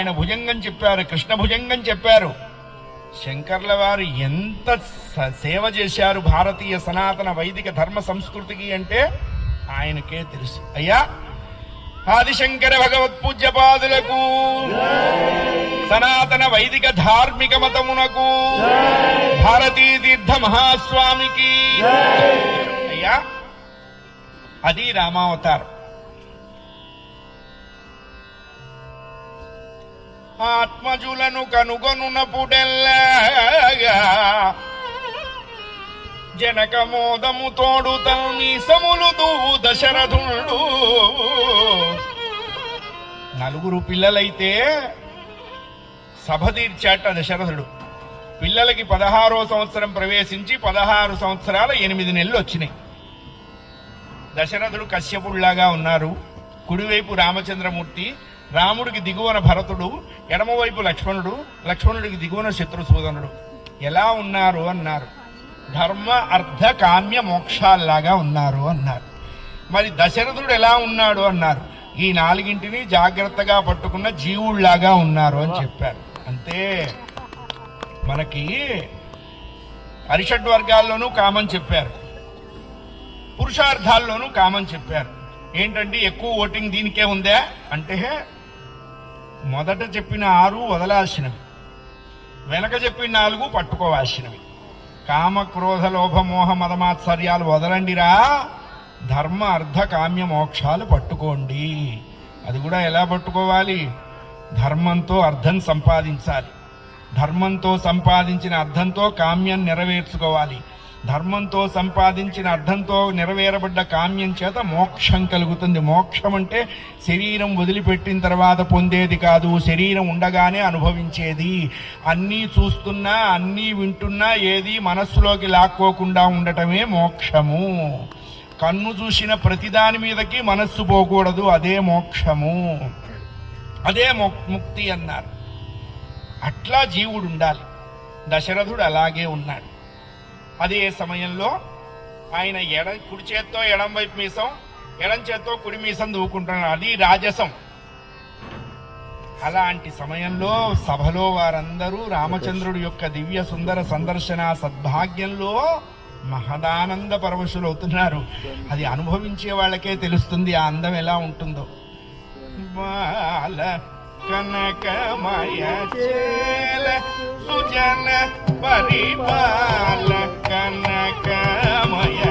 ఆయన భుజంగం చెప్పారు, కృష్ణ భుజంగం చెప్పారు. శంకర్ల వారు ఎంత సేవ చేశారు భారతీయ సనాతన వైదిక ధర్మ సంస్కృతికి అంటే ఆయనకే తెలుసు. అయ్యా ఆదిశంకర భగవత్ పూజ్యపాదులకు, సనాతన వైదిక ధార్మిక మతమునకు, భారతీ తీర్థ మహాస్వామికి. అయ్యా అది రామావతారం. ఆత్మజులను కనుగొనునపుడెల్లాగా జనక మోదము తోడు తల్మీసములు దూవు దశరథుడు. నలుగురు పిల్లలైతే సభ తీర్చాట దశరథుడు. పిల్లలకి 16వ సంవత్సరం ప్రవేశించి 16 సంవత్సరాల 8 నెలలు వచ్చినాయి. దశరథుడు కశ్యపుడిలాగా ఉన్నారు. కుడివైపు రామచంద్రమూర్తి, రాముడికి దిగువన భరతుడు, ఎడమవైపు లక్ష్మణుడు, లక్ష్మణుడికి దిగువన శత్రుసూదనుడు. ఎలా ఉన్నారు అన్నారు. ధర్మ అర్థ కామ్య మోక్షాల్లాగా ఉన్నారు అన్నారు. మరి దశరథుడు ఎలా ఉన్నాడు అన్నారు. ఈ 4ంటిని జాగ్రత్తగా పట్టుకున్న జీవుళ్లాగా ఉన్నారు అని చెప్పారు. అంతే. మనకి అరిషడ్ వర్గాల్లోనూ కామన్ చెప్పారు, పురుషార్థాల్లోనూ కామన్ చెప్పారు. ఏంటంటే ఎక్కువ ఓటింగ్ దీనికే ఉందా అంటే, మొదట చెప్పిన 6 వదలాల్సినవి, వెనక చెప్పిన 4 పట్టుకోవాల్సినవి. కామ క్రోధ లోభ మోహ మదమాత్సర్యాలు వదలండిరా, ధర్మ అర్థ కామ్య మోక్షాలు పట్టుకోండి. అది కూడా ఎలా పట్టుకోవాలి? ధర్మంతో అర్థం సంపాదించాలి, ధర్మంతో సంపాదించిన అర్థంతో కామ్యం నెరవేర్చుకోవాలి, ధర్మంతో సంపాదించిన అర్థంతో నెరవేరబడ్డ కామ్యం చేత మోక్షం కలుగుతుంది. మోక్షం అంటే శరీరం వదిలిపెట్టిన తర్వాత పొందేది కాదు, శరీరం ఉండగానే అనుభవించేది. అన్నీ చూస్తున్నా అన్నీ వింటున్నా ఏది మనస్సులోకి లాక్కోకుండా ఉండటమే మోక్షము. కన్ను చూసిన ప్రతిదాని మీదకి మనస్సు పోకూడదు, అదే మోక్షము, అదే ముక్తి అన్నారు. అట్లా జీవుడు ఉండాలి. దశరథుడు అలాగే ఉన్నాడు. అదే సమయంలో ఆయన కుడి చేత్తో ఎడం వైపు మీసం, ఎడం చేత్తో కుడి మీసం దూకుంటున్నాడు. అది రాజసం. అలాంటి సమయంలో సభలో వారందరూ రామచంద్రుడి యొక్క దివ్య సుందర సందర్శన సద్భాగ్యంలో మహదానంద పరవశులవుతున్నారు. అది అనుభవించే వాళ్ళకే తెలుస్తుంది ఆ అందం ఎలా ఉంటుందో. బాల కనకమయ చేల సుజన పరిపాల కనకమయ